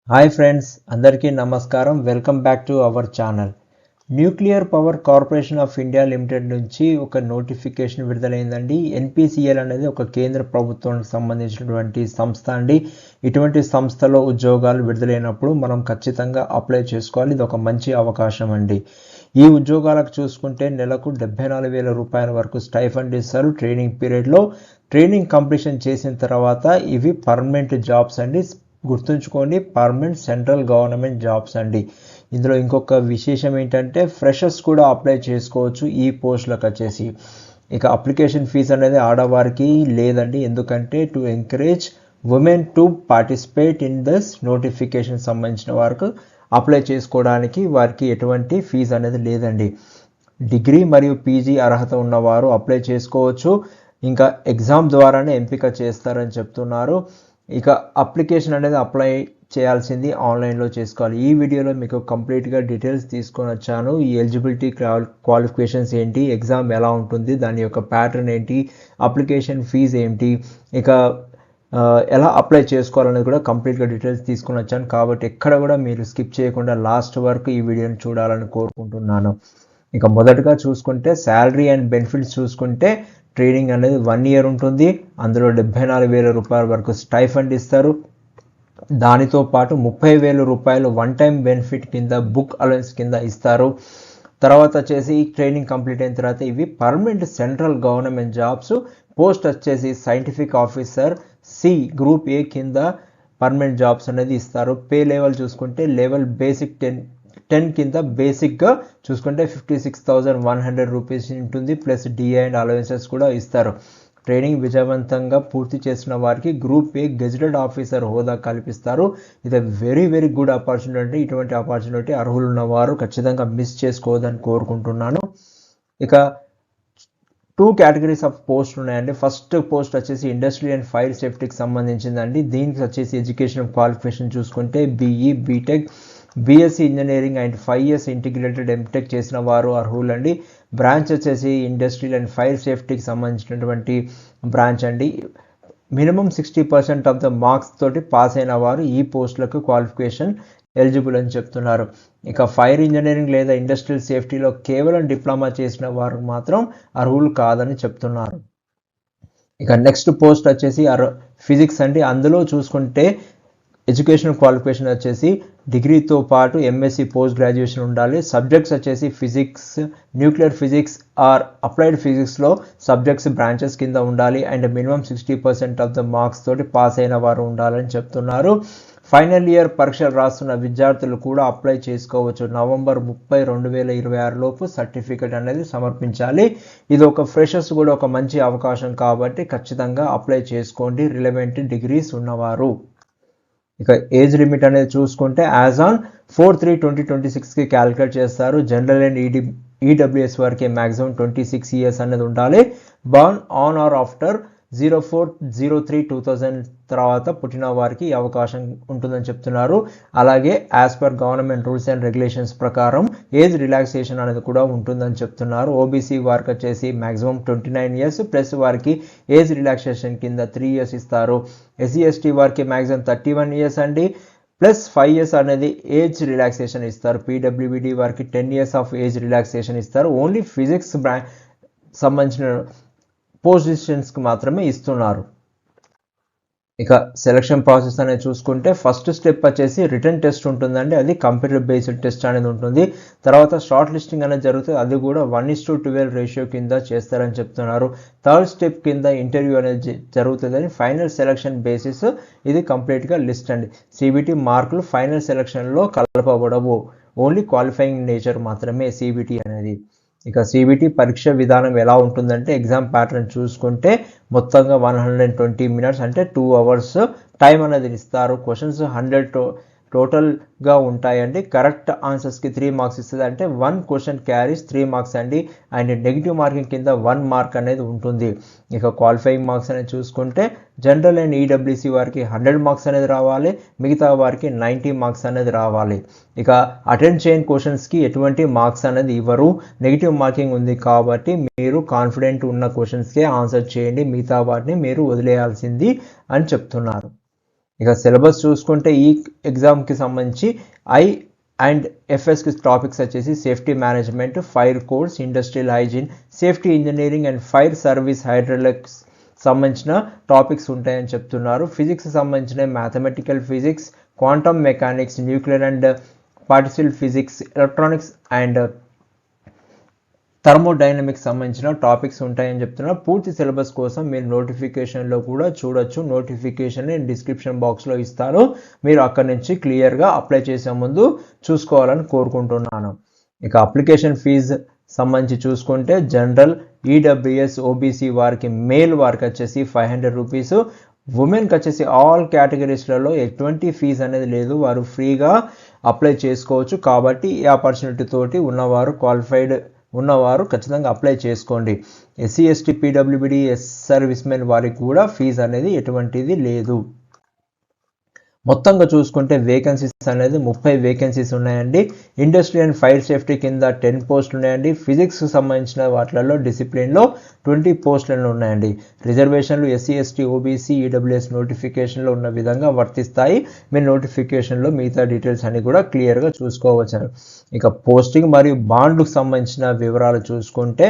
Hi friends, అందరికీ నమస్కారం. Welcome back to our channel. Nuclear power corporation of India limited నుంచి ఒక notification విడుదలైందండి. NPCL అనేది ఒక కేంద్ర ప్రభుత్వానికి సంబంధించినటువంటి సంస్థ అండి. ఇటువంటి సంస్థలో ఉద్యోగాలు విడుదలైనప్పుడు మనం ఖచ్చితంగా అప్లై చేసుకోవాలి. ఇది ఒక మంచి అవకాశం అండి. ఈ ఉద్యోగాలకు చూసుకుంటే నెలకు 74,000 రూపాయల వరకు స్టైఫండ్ ఇస్తారు. ట్రైనింగ్ పీరియడ్లో ట్రైనింగ్ కంప్లీషన్ చేసిన తర్వాత ఇవి పర్మనెంట్ జాబ్స్ అండి. గుర్తుంచుకోండి, పర్మనెంట్ సెంట్రల్ గవర్నమెంట్ జాబ్స్ అండి. ఇందులో ఇంకొక విశేషం ఏంటంటే ఫ్రెషర్స్ కూడా అప్లై చేసుకోవచ్చు ఈ పోస్టులకు వచ్చేసి. ఇక అప్లికేషన్ ఫీజు అనేది ఆడవారికి లేదండి, ఎందుకంటే to encourage women to participate in this notification సంబంధించిన వారికి అప్లై చేసుకోవడానికి వారికి ఎటువంటి ఫీజు అనేది లేదండి. డిగ్రీ మరియు పీజీ అర్హత ఉన్నవారు అప్లై చేసుకోవచ్చు. ఇంకా ఎగ్జామ్ ద్వారానే ఎంపిక చేస్తారని చెప్తున్నారు. ఇక అప్లికేషన్ అనేది అప్లై చేయాల్సింది ఆన్లైన్లో చేసుకోవాలి. ఈ వీడియోలో మీకు కంప్లీట్గా డీటెయిల్స్ తీసుకొని వచ్చాను. ఈ ఎలిజిబిలిటీ క్వాలిఫికేషన్స్ ఏంటి, ఎగ్జామ్ ఎలా ఉంటుంది, దాని యొక్క ప్యాటర్న్ ఏంటి, అప్లికేషన్ ఫీజు ఏంటి, ఇక ఎలా అప్లై చేసుకోవాలనేది కూడా కంప్లీట్గా డీటెయిల్స్ తీసుకొని వచ్చాను. కాబట్టి ఎక్కడ కూడా మీరు స్కిప్ చేయకుండా లాస్ట్ వరకు ఈ వీడియోని చూడాలని కోరుకుంటున్నాను. ఇక మొదటగా చూసుకుంటే శాలరీ అండ్ బెనిఫిట్స్ చూసుకుంటే ట్రైనింగ్ అనేది 1 year ఉంటుంది. అందులో 74,000 రూపాయల వరకు స్టైఫండ్ ఇస్తారు. దానితో పాటు 30,000 రూపాయలు వన్ టైం బెనిఫిట్ కింద బుక్ అలవెన్స్ కింద ఇస్తారు. తర్వాత వచ్చేసి ట్రైనింగ్ కంప్లీట్ అయిన తర్వాత ఇవి permanent central government jobs. Post వచ్చేసి scientific officer C group A కింద పర్మనెంట్ జాబ్స్ అనేది ఇస్తారు. పే లెవెల్ చూసుకుంటే లెవెల్ బేసిక్ 10 కింద బేసిక్గా చూసుకుంటే 56,100 రూపీస్ ఉంటుంది. ప్లస్ డిఏ అండ్ అలవెన్సెస్ కూడా ఇస్తారు. ట్రైనింగ్ విజయవంతంగా పూర్తి చేసిన వారికి గ్రూప్ ఏ గెజిటెడ్ ఆఫీసర్ హోదా కల్పిస్తారు. ఇది వెరీ వెరీ గుడ్ ఆపర్చునిటీ అండి. ఇటువంటి ఆపర్చునిటీ అర్హులు ఉన్నవారు ఖచ్చితంగా మిస్ చేసుకోవద్దని కోరుకుంటున్నాను. ఇక 2 కేటగిరీస్ ఆఫ్ పోస్ట్ ఉన్నాయండి. ఫస్ట్ పోస్ట్ వచ్చేసి ఇండస్ట్రీ అండ్ ఫైర్ సేఫ్టీకి సంబంధించిందండి. దీనికి వచ్చేసి ఎడ్యుకేషన్ క్వాలిఫికేషన్ చూసుకుంటే BE, BTech, BSc engineering and 5 years integrated MTech చేసిన వారు అర్హులండి. బ్రాంచ్ వచ్చేసి ఇండస్ట్రియల్ అండ్ ఫైర్ సేఫ్టీకి సంబంధించినటువంటి బ్రాంచ్ అండి. మినిమం 60% ఆఫ్ ద మార్క్స్ తోటి పాస్ అయిన వారు ఈ పోస్టులకు క్వాలిఫికేషన్ ఎలిజిబుల్ అని చెప్తున్నారు. ఇక ఫైర్ ఇంజనీరింగ్ లేదా ఇండస్ట్రియల్ సేఫ్టీలో కేవలం డిప్లొమా చేసిన వారు మాత్రం అర్హులు కాదని చెప్తున్నారు. ఇక నెక్స్ట్ పోస్ట్ వచ్చేసి ఫిజిక్స్ అండి. అందులో చూసుకుంటే ఎడ్యుకేషన్ క్వాలిఫికేషన్ వచ్చేసి డిగ్రీతో పాటు ఎంఎస్సి పోస్ట్ గ్రాడ్యుయేషన్ ఉండాలి. సబ్జెక్ట్స్ వచ్చేసి physics, nuclear physics or applied ఫిజిక్స్లో సబ్జెక్ట్స్ బ్రాంచెస్ కింద ఉండాలి. And minimum 60% of the marks తోటి పాస్ అయిన వారు ఉండాలని చెప్తున్నారు. ఫైనల్ ఇయర్ పరీక్షలు రాస్తున్న విద్యార్థులు కూడా అప్లై చేసుకోవచ్చు. నవంబర్ 30, 2026 లోపు సర్టిఫికేట్ అనేది సమర్పించాలి. ఇది ఒక ఫ్రెషర్స్ కూడా ఒక మంచి అవకాశం కాబట్టి ఖచ్చితంగా అప్లై చేసుకోండి రిలవెంట్ డిగ్రీస్ ఉన్నవారు. ఇక ఏజ్ లిమిట్ అనేది చూసుకుంటే యాజ్ ఆన్ 4/3/2026కి క్యాలిక్యులేట్ చేస్తారు. జనరల్ అండ్ ఈడబ్ల్యూఎస్ వారికి మ్యాక్సిమం 26 years అనేది ఉండాలి. బర్న్ ఆన్ ఆర్ ఆఫ్టర్ 04/03/2000 తర్వాత పుట్టిన వారికి అవకాశం ఉంటుందని చెప్తున్నారు. అలాగే as per government rules and regulations ప్రకారం ఏజ్ రిలాక్సేషన్ అనేది కూడా ఉంటుందని చెప్తున్నారు. ఓబీసీ వారికి వచ్చేసి మ్యాక్సిమం 29 years ప్లస్ వారికి ఏజ్ రిలాక్సేషన్ కింద 3 years ఇస్తారు. ఎస్సీ ఎస్టీ వారికి మ్యాక్సిమం 31 years అండి, ప్లస్ 5 years అనేది ఏజ్ రిలాక్సేషన్ ఇస్తారు. పీడబ్ల్యూబీడీ వారికి 10 years ఆఫ్ ఏజ్ రిలాక్సేషన్ ఇస్తారు. ఓన్లీ ఫిజిక్స్ సంబంధించిన పొజిషన్స్కి మాత్రమే ఇస్తున్నారు. ఇక సెలక్షన్ ప్రాసెస్ అనేది చూసుకుంటే ఫస్ట్ స్టెప్ వచ్చేసి రిటర్న్ టెస్ట్ ఉంటుందండి. అది కంప్యూటర్ బేస్డ్ టెస్ట్ అనేది ఉంటుంది. తర్వాత షార్ట్ లిస్టింగ్ అనేది జరుగుతుంది. అది కూడా 1:12 రేషియో కింద చేస్తారని చెప్తున్నారు. థర్డ్ స్టెప్ కింద ఇంటర్వ్యూ అనేది జరుగుతుందని ఫైనల్ సెలక్షన్ బేసిస్ ఇది కంప్లీట్గా లిస్ట్ అండి. సిబిటి మార్కులు ఫైనల్ సెలక్షన్లో కలపబడవు. ఓన్లీ క్వాలిఫైయింగ్ నేచర్ మాత్రమే సిబిటి అనేది. ఇక సిబిటి పరీక్ష విధానం ఎలా ఉంటుందంటే ఎగ్జామ్ ప్యాటర్న్ చూసుకుంటే మొత్తంగా 120 minutes అంటే 2 hours టైం అనేది ఇస్తారు. క్వశ్చన్స్ 100 టోటల్గా ఉంటాయండి. కరెక్ట్ ఆన్సర్స్కి 3 marks ఇస్తుంది. అంటే 1 question క్యారీస్ 3 marks అండి. అండ్ నెగిటివ్ మార్కింగ్ కింద 1 mark అనేది ఉంటుంది. ఇక క్వాలిఫైయింగ్ మార్క్స్ అనేది చూసుకుంటే జనరల్ అండ్ ఈడబ్ల్యూసీ వారికి 100 marks అనేది రావాలి. మిగతా వారికి 90 marks అనేది రావాలి. ఇక అటెండ్ చేయని క్వశ్చన్స్కి ఎటువంటి మార్క్స్ అనేది ఇవ్వరు. నెగిటివ్ మార్కింగ్ ఉంది కాబట్టి మీరు కాన్ఫిడెంట్ ఉన్న క్వశ్చన్స్కే ఆన్సర్ చేయండి. మిగతా వాటిని మీరు వదిలేయాల్సింది అని చెప్తున్నారు. ఇక సిలబస్ చూసుకుంటే ఈ ఎగ్జామ్కి సంబంధించి ఐ అండ్ ఎఫ్ఎస్కి టాపిక్స్ వచ్చేసి safety management, fire codes, industrial hygiene, safety engineering and fire service, hydraulics సంబంధించిన టాపిక్స్ ఉంటాయని చెప్తున్నారు. ఫిజిక్స్ సంబంధించిన mathematical physics, quantum mechanics, nuclear and particle physics, electronics and thermodynamics సంబంధించిన టాపిక్స్ ఉంటాయని చెప్తున్నారు. పూర్తి సిలబస్ కోసం మీరు నోటిఫికేషన్లో కూడా చూడొచ్చు. నోటిఫికేషన్ నేను డిస్క్రిప్షన్ బాక్స్లో ఇస్తాను, మీరు అక్కడి నుంచి క్లియర్గా అప్లై చేసే ముందు చూసుకోవాలని కోరుకుంటున్నాను. ఇక అప్లికేషన్ ఫీజు సంబంధించి చూసుకుంటే జనరల్, ఈడబ్ల్యూఎస్, ఓబీసీ వారికి మేల్ వారికి వచ్చేసి 500 రూపీస్, ఉమెన్కి వచ్చేసి ఆల్ కేటగిరీస్లలో ఎటువంటి ఫీజు అనేది లేదు, వారు ఫ్రీగా అప్లై చేసుకోవచ్చు. కాబట్టి ఈ ఆపర్చునిటీ తోటి ఉన్నవారు క్వాలిఫైడ్ ఉన్నవారు ఖచ్చితంగా అప్లై చేసుకోండి. SC ST PWBD service men వారికి కూడా ఫీజు అనేది ఎటువంటిది లేదు. మొత్తంగా చూసుకుంటే వేకెన్సీస్ అనేది 30 వేకెన్సీస్ ఉన్నాయండి. ఇండస్ట్రీ అండ్ ఫైర్ సేఫ్టీ కింద 10 పోస్టులు ఉన్నాయండి. ఫిజిక్స్కి సంబంధించిన వాటిలలో డిసిప్లిన్లో 20 పోస్టులు ఉన్నాయండి. రిజర్వేషన్లు ఎస్సీ ఎస్టీ ఓబీసీ ఈడబ్ల్యూఎస్ నోటిఫికేషన్లో ఉన్న విధంగా వర్తిస్తాయి. మీ నోటిఫికేషన్లో మిగతా డీటెయిల్స్ అన్ని కూడా క్లియర్గా చూసుకోవచ్చు. ఇక పోస్టింగ్ మరియు బాండ్కు సంబంధించిన వివరాలు చూసుకుంటే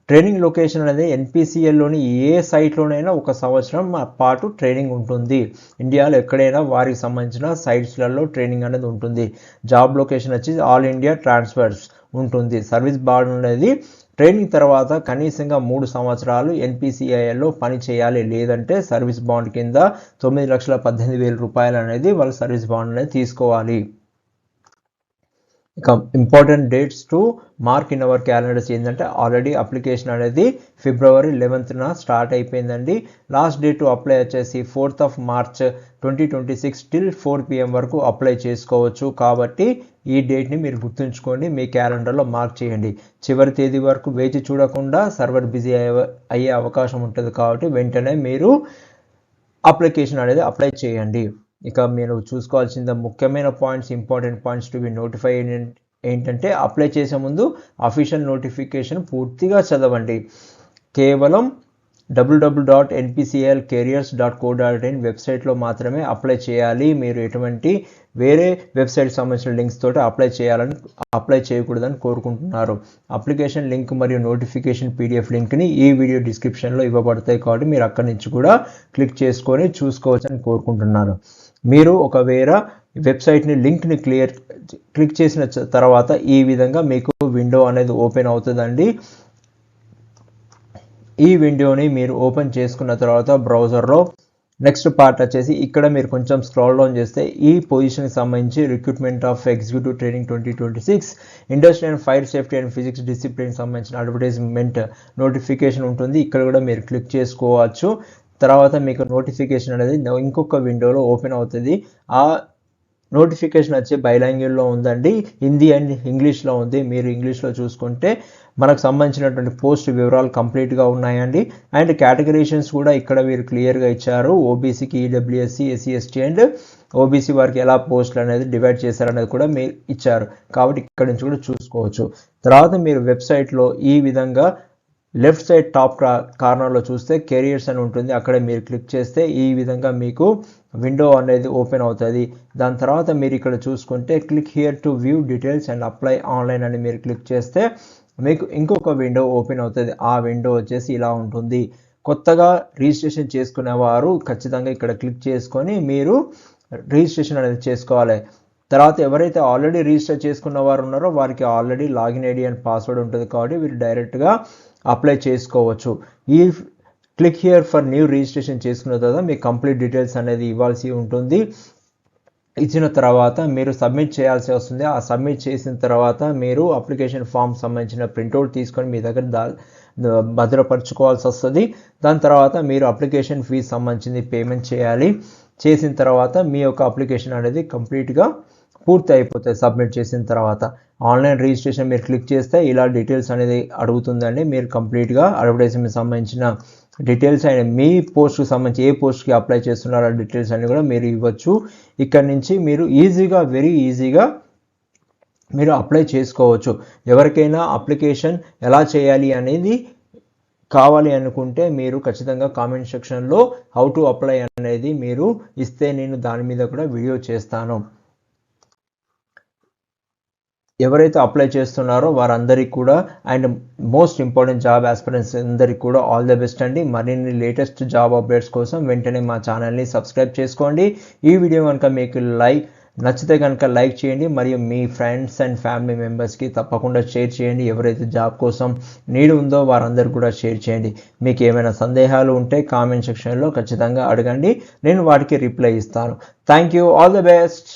ట్రైనింగ్ లొకేషన్ అనేది ఎన్పిసిఎల్లోని ఏ సైట్లోనైనా 1 సంవత్సరం పాటు ట్రైనింగ్ ఉంటుంది. ఇండియాలో ఎక్కడైనా వారికి సంబంధించిన సైట్స్లలో ట్రైనింగ్ అనేది ఉంటుంది. జాబ్ లొకేషన్ వచ్చి ఆల్ ఇండియా ట్రాన్స్ఫర్స్ ఉంటుంది. సర్వీస్ బాండ్ అనేది ట్రైనింగ్ తర్వాత కనీసంగా 3 సంవత్సరాలు ఎన్పిసిఐఎల్లో పని చేయాలి. లేదంటే సర్వీస్ బాండ్ కింద 9,18,000 రూపాయలు అనేది వాళ్ళు సర్వీస్ బాండ్ అనేది తీసుకోవాలి. ఇక important dates to mark in our calendars ఏంటంటే ఆల్రెడీ అప్లికేషన్ అనేది February 11th స్టార్ట్ అయిపోయిందండి. లాస్ట్ డేట్ టు అప్లై వచ్చేసి 4th March 2026 till 4 PM వరకు అప్లై చేసుకోవచ్చు. కాబట్టి ఈ డేట్ని మీరు గుర్తుంచుకోండి, మీ క్యాలెండర్లో మార్క్ చేయండి. చివరి తేదీ వరకు వేచి చూడకుండా సర్వర్ బిజీ అయ్యే అవకాశం ఉంటుంది. కాబట్టి వెంటనే మీరు అప్లికేషన్ అనేది అప్లై చేయండి. ఇక మీరు చూసుకోవాల్సిన ముఖ్యమైన points, important points to be notify ఏంటంటే అప్లై చేసే ముందు అఫీషియల్ నోటిఫికేషన్ పూర్తిగా చదవండి. కేవలం www.npclcareers.co.in వెబ్సైట్లో మాత్రమే అప్లై చేయాలి. మీరు ఎటువంటి వేరే వెబ్సైట్ సంబంధించిన లింక్స్ తోటి అప్లై చేయకూడదని కోరుకుంటున్నారు. అప్లికేషన్ లింక్ మరియు నోటిఫికేషన్ పీడిఎఫ్ లింక్ని ఈ వీడియో డిస్క్రిప్షన్లో ఇవ్వబడతాయి. కాబట్టి మీరు అక్కడి నుంచి కూడా క్లిక్ చేసుకొని చూసుకోవచ్చని కోరుకుంటున్నాను. మీరు ఒకవేళ వెబ్సైట్ని లింక్ని క్లిక్ చేసిన తర్వాత ఈ విధంగా మీకు విండో అనేది ఓపెన్ అవుతుందండి. ఈ విండోని మీరు ఓపెన్ చేసుకున్న తర్వాత బ్రౌజర్లో నెక్స్ట్ పార్ట్ వచ్చేసి ఇక్కడ మీరు కొంచెం స్క్రాల్ డౌన్ చేస్తే ఈ పొజిషన్కి సంబంధించి recruitment of executive training 2026 industry and fire safety and physics discipline సంబంధించిన అడ్వర్టైజ్మెంట్ నోటిఫికేషన్ ఉంటుంది. ఇక్కడ కూడా మీరు క్లిక్ చేసుకోవచ్చు. తర్వాత మీకు నోటిఫికేషన్ అనేది ఇంకొక విండోలో ఓపెన్ అవుతుంది. ఆ నోటిఫికేషన్ వచ్చి బైలాంగ్వేజ్లో ఉందండి, హిందీ అండ్ ఇంగ్లీష్లో ఉంది. మీరు ఇంగ్లీష్లో చూసుకుంటే మనకు సంబంధించినటువంటి పోస్ట్ వివరాలు కంప్లీట్గా ఉన్నాయండి. అండ్ కేటగరీషన్స్ కూడా ఇక్కడ మీరు క్లియర్గా ఇచ్చారు. ఓబీసీకి ఈడబ్ల్యూఎస్సీ, ఎస్సీ ఎస్టీ అండ్ ఓబీసీ వారికి ఎలా పోస్టులు అనేది డివైడ్ చేశారనేది కూడా మీరు ఇచ్చారు. కాబట్టి ఇక్కడ నుంచి కూడా చూసుకోవచ్చు. తర్వాత మీరు వెబ్సైట్లో ఈ విధంగా లెఫ్ట్ సైడ్ టాప్ కార్నర్లో చూస్తే కెరియర్స్ అని ఉంటుంది. అక్కడ మీరు క్లిక్ చేస్తే ఈ విధంగా మీకు విండో అనేది ఓపెన్ అవుతుంది. దాని తర్వాత మీరు ఇక్కడ చూసుకుంటే click here to view details and apply online అని మీరు క్లిక్ చేస్తే మీకు ఇంకొక విండో ఓపెన్ అవుతుంది. ఆ విండో వచ్చేసి ఇలా ఉంటుంది. కొత్తగా రిజిస్ట్రేషన్ చేసుకునేవారు ఖచ్చితంగా ఇక్కడ క్లిక్ చేసుకొని మీరు రిజిస్ట్రేషన్ అనేది చేసుకోవాలి. తర్వాత ఎవరైతే ఆల్రెడీ రిజిస్టర్ చేసుకున్న వారు ఉన్నారో వారికి already login ID and password ఉంటుంది. కాబట్టి వీరు డైరెక్ట్గా అప్లై చేసుకోవచ్చు. ఈ click here for new registration చేసుకున్న తర్వాత మీ కంప్లీట్ డీటెయిల్స్ అనేది ఇవ్వాల్సి ఉంటుంది. ఇచ్చిన తర్వాత మీరు సబ్మిట్ చేయాల్సి వస్తుంది. ఆ సబ్మిట్ చేసిన తర్వాత మీరు అప్లికేషన్ ఫామ్ సంబంధించిన ప్రింట్అవుట్ తీసుకొని మీ దగ్గర భద్రపరచుకోవాల్సి వస్తుంది. దాని తర్వాత మీరు అప్లికేషన్ ఫీజు సంబంధించింది పేమెంట్ చేయాలి. చేసిన తర్వాత మీ యొక్క అప్లికేషన్ అనేది కంప్లీట్గా పూర్తి అయిపోతాయి. సబ్మిట్ చేసిన తర్వాత ఆన్లైన్ రిజిస్ట్రేషన్ మీరు క్లిక్ చేస్తే ఇలా డీటెయిల్స్ అనేది అడుగుతుందండి. మీరు కంప్లీట్గా అడ్వర్టైజ్మెంట్ సంబంధించిన డీటెయిల్స్ అండ్ మీ పోస్ట్కి సంబంధించి ఏ పోస్ట్కి అప్లై చేస్తున్నారో ఆ డీటెయిల్స్ అన్ని కూడా మీరు ఇవ్వచ్చు. ఇక్కడ నుంచి మీరు వెరీ ఈజీగా మీరు అప్లై చేసుకోవచ్చు. ఎవరికైనా అప్లికేషన్ ఎలా చేయాలి అనేది కావాలి అనుకుంటే మీరు ఖచ్చితంగా కామెంట్ సెక్షన్లో హౌ టు అప్లై అనేది మీరు ఇస్తే నేను దాని మీద కూడా వీడియో చేస్తాను. ఎవరైతే అప్లై చేస్తున్నారో వారందరికీ కూడా and most important job aspirants అందరికీ కూడా ఆల్ ద బెస్ట్ అండి. మరిన్ని లేటెస్ట్ జాబ్ అప్డేట్స్ కోసం వెంటనే మా ఛానల్ని సబ్స్క్రైబ్ చేసుకోండి. ఈ వీడియో కనుక మీకు నచ్చితే కనుక లైక్ చేయండి మరియు మీ ఫ్రెండ్స్ అండ్ ఫ్యామిలీ మెంబర్స్కి తప్పకుండా షేర్ చేయండి. ఎవరైతే జాబ్ కోసం నీడ్ ఉందో వారందరూ కూడా షేర్ చేయండి. మీకు ఏమైనా సందేహాలు ఉంటే కామెంట్ సెక్షన్లో ఖచ్చితంగా అడగండి, నేను వాటికి రిప్లై ఇస్తాను. Thank you, all the best.